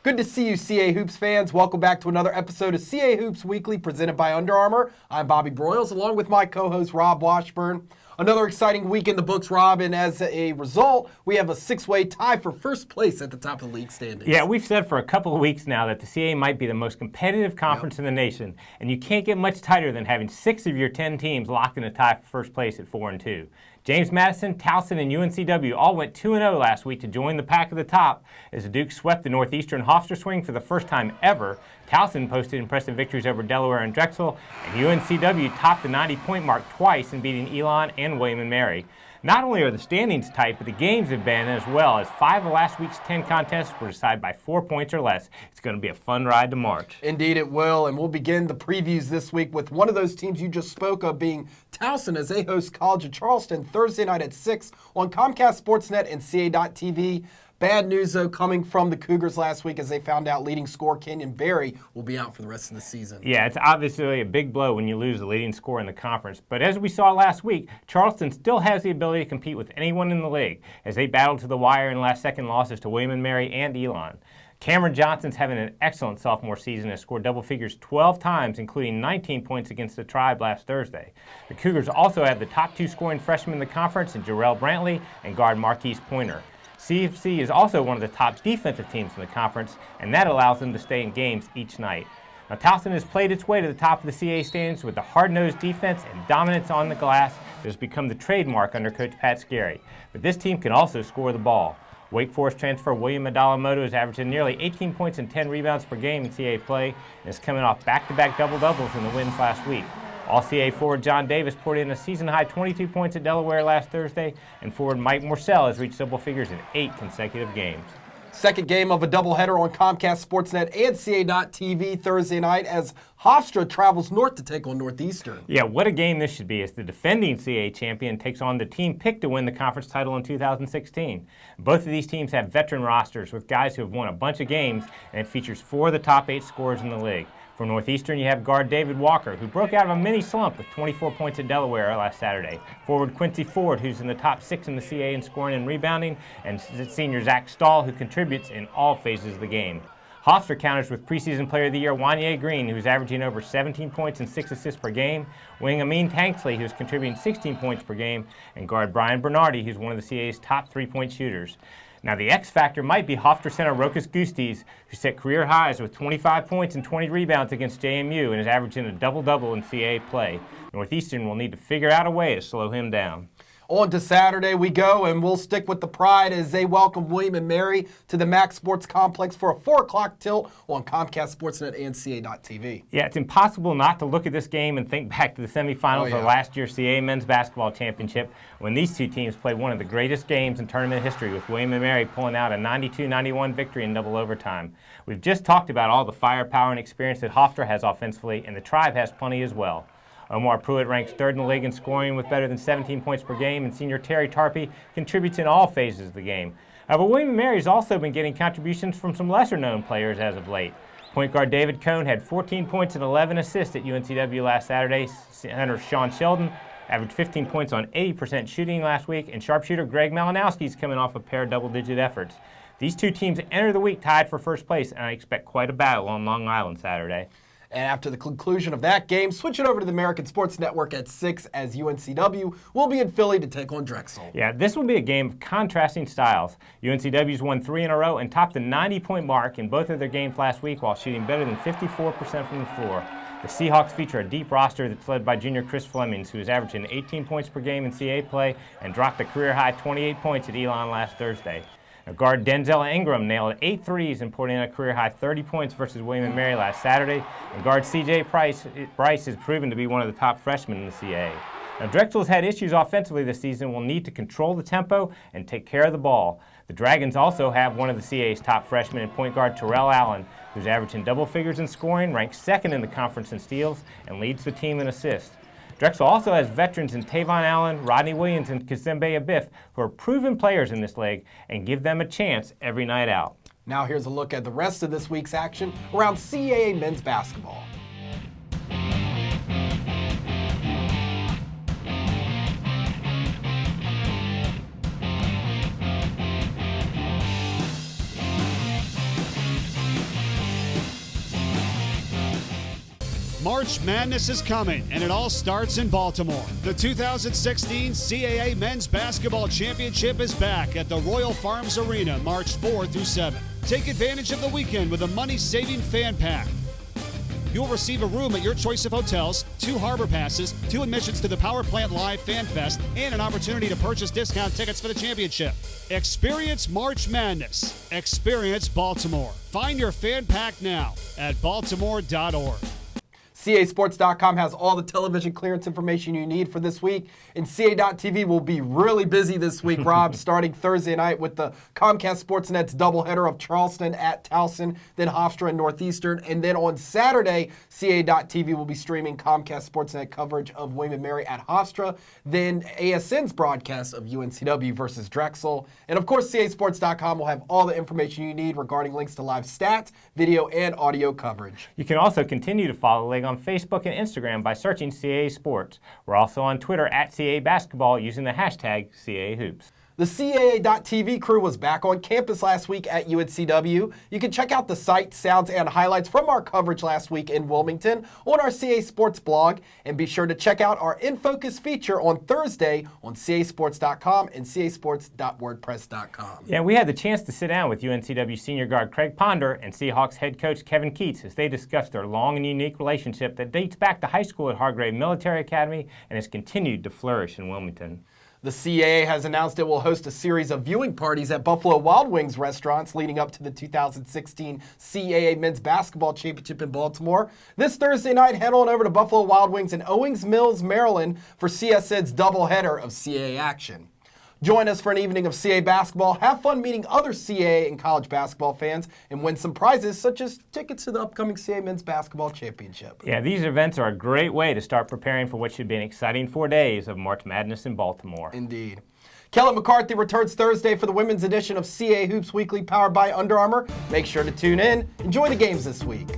Good to see you, CA Hoops fans. Welcome back to another episode of CA Hoops Weekly presented by Under Armour. I'm Bobby Broyles, along with my co-host Rob Washburn. Another exciting week in the books, Rob, and as a result, we have a six-way tie for first place at the top of the league standings. Yeah, we've said for a couple of weeks now that the CA might be the most competitive conference in the nation, and you can't get much tighter than having 6 of your 10 teams locked in a tie for first place at 4-2. James Madison, Towson, and UNCW all went 2-0 last week to join the pack at the top as the Dukes swept the Northeastern Hofstra swing for the first time ever. Towson posted impressive victories over Delaware and Drexel, and UNCW topped the 90-point mark twice in beating Elon and William & Mary. Not only are the standings tight, but the games have been as well, as 5 of last week's 10 contests were decided by 4 points or less. It's going to be a fun ride to March. Indeed it will, and we'll begin the previews this week with one of those teams you just spoke of being Towson, as they host College of Charleston Thursday night at 6 on Comcast Sportsnet and CA.TV. Bad news, though, coming from the Cougars last week as they found out leading scorer Kenyon Berry will be out for the rest of the season. Yeah, it's obviously a big blow when you lose the leading scorer in the conference. But as we saw last week, Charleston still has the ability to compete with anyone in the league as they battled to the wire in last-second losses to William & Mary and Elon. Cameron Johnson's having an excellent sophomore season, has scored double figures 12 times, including 19 points against the Tribe last Thursday. The Cougars also have the top 2 scoring freshmen in the conference in Jarrell Brantley and guard Marquise Pointer. CFC is also one of the top defensive teams in the conference, and that allows them to stay in games each night. Now, Towson has played its way to the top of the CA standings with a hard-nosed defense and dominance on the glass that has become the trademark under Coach Pat Scarry. But this team can also score the ball. Wake Forest transfer William Adalamoto is averaging nearly 18 points and 10 rebounds per game in CA play and is coming off back-to-back double-doubles in the wins last week. All-CA forward John Davis poured in a season-high 22 points at Delaware last Thursday, and forward Mike Morsell has reached double figures in 8 consecutive games. Second game of a doubleheader on Comcast Sportsnet and CA.TV Thursday night as Hofstra travels north to take on Northeastern. Yeah, what a game this should be as the defending CA champion takes on the team picked to win the conference title in 2016. Both of these teams have veteran rosters with guys who have won a bunch of games, and it features 4 of the top 8 scorers in the league. For Northeastern, you have guard David Walker, who broke out of a mini slump with 24 points at Delaware last Saturday. Forward Quincy Ford, who's in the top 6 in the CA in scoring and rebounding, and senior Zach Stahl, who contributes in all phases of the game. Hofstra counters with preseason player of the year Wanye Green, who's averaging over 17 points and 6 assists per game, wing Amin Tanksley, who's contributing 16 points per game, and guard Brian Bernardi, who's one of the CA's top 3-point shooters. Now, the X factor might be Hofstra center Rokas Gustis, who set career highs with 25 points and 20 rebounds against JMU and is averaging a double-double in CA play. Northeastern will need to figure out a way to slow him down. On to Saturday we go, and we'll stick with the Pride as they welcome William & Mary to the Max Sports Complex for a 4 o'clock tilt on Comcast Sportsnet and CA.TV. Yeah, it's impossible not to look at this game and think back to the semifinals of last year's CA Men's Basketball Championship when these two teams played one of the greatest games in tournament history, with William & Mary pulling out a 92-91 victory in double overtime. We've just talked about all the firepower and experience that Hofstra has offensively, and the Tribe has plenty as well. Omar Pruitt ranks 3rd in the league in scoring with better than 17 points per game, and senior Terry Tarpey contributes in all phases of the game. But William & Mary has also been getting contributions from some lesser-known players as of late. Point guard David Cohn had 14 points and 11 assists at UNCW last Saturday. Center Sean Sheldon averaged 15 points on 80% shooting last week, and sharpshooter Greg Malinowski is coming off a pair of double-digit efforts. These two teams enter the week tied for first place, and I expect quite a battle on Long Island Saturday. And after the conclusion of that game, switch it over to the American Sports Network at 6 as UNCW will be in Philly to take on Drexel. Yeah, this will be a game of contrasting styles. UNCW's won 3 in a row and topped the 90-point mark in both of their games last week while shooting better than 54% from the floor. The Seahawks feature a deep roster that's led by junior Chris Flemings, who is averaging 18 points per game in CA play and dropped a career-high 28 points at Elon last Thursday. Now, guard Denzel Ingram nailed 8 threes and poured in a career-high 30 points versus William & Mary last Saturday. And guard C.J. Bryce has proven to be one of the top freshmen in the CA. Now, Drexel's had issues offensively this season, will need to control the tempo and take care of the ball. The Dragons also have one of the CA's top freshmen in point guard Terrell Allen, who's averaging double figures in scoring, ranks 2nd in the conference in steals, and leads the team in assists. Drexel also has veterans in Tavon Allen, Rodney Williams, and Kazembe Abiff, who are proven players in this league and give them a chance every night out. Now here's a look at the rest of this week's action around CAA men's basketball. March Madness is coming, and it all starts in Baltimore. The 2016 CAA Men's Basketball Championship is back at the Royal Farms Arena March 4 through 7. Take advantage of the weekend with a money-saving fan pack. You'll receive a room at your choice of hotels, 2 harbor passes, 2 admissions to the Power Plant Live Fan Fest, and an opportunity to purchase discount tickets for the championship. Experience March Madness. Experience Baltimore. Find your fan pack now at baltimore.org. CASports.com has all the television clearance information you need for this week, and CA.TV will be really busy this week, Rob, starting Thursday night with the Comcast Sportsnet's doubleheader of Charleston at Towson, then Hofstra and Northeastern, and then on Saturday, CA.TV will be streaming Comcast Sportsnet coverage of William & Mary at Hofstra, then ASN's broadcast of UNCW versus Drexel, and of course, CASports.com will have all the information you need regarding links to live stats, video, and audio coverage. You can also continue to follow the league on Facebook and Instagram by searching CAA Sports. We're also on Twitter at CAA Basketball using the hashtag CAA Hoops. The CAA.TV crew was back on campus last week at UNCW. You can check out the sights, sounds, and highlights from our coverage last week in Wilmington on our CAA Sports blog. And be sure to check out our In Focus feature on Thursday on CASports.com and CASports.wordpress.com. Yeah, we had the chance to sit down with UNCW senior guard Craig Ponder and Seahawks head coach Kevin Keats as they discussed their long and unique relationship that dates back to high school at Hargrave Military Academy and has continued to flourish in Wilmington. The CAA has announced it will host a series of viewing parties at Buffalo Wild Wings restaurants leading up to the 2016 CAA Men's Basketball Championship in Baltimore. This Thursday night, head on over to Buffalo Wild Wings in Owings Mills, Maryland for CSN's doubleheader of CAA action. Join us for an evening of CAA basketball, have fun meeting other CAA and college basketball fans, and win some prizes such as tickets to the upcoming CAA Men's Basketball Championship. Yeah, these events are a great way to start preparing for what should be an exciting 4 days of March Madness in Baltimore. Indeed. Kelly McCarthy returns Thursday for the women's edition of CAA Hoops Weekly powered by Under Armour. Make sure to tune in. Enjoy the games this week.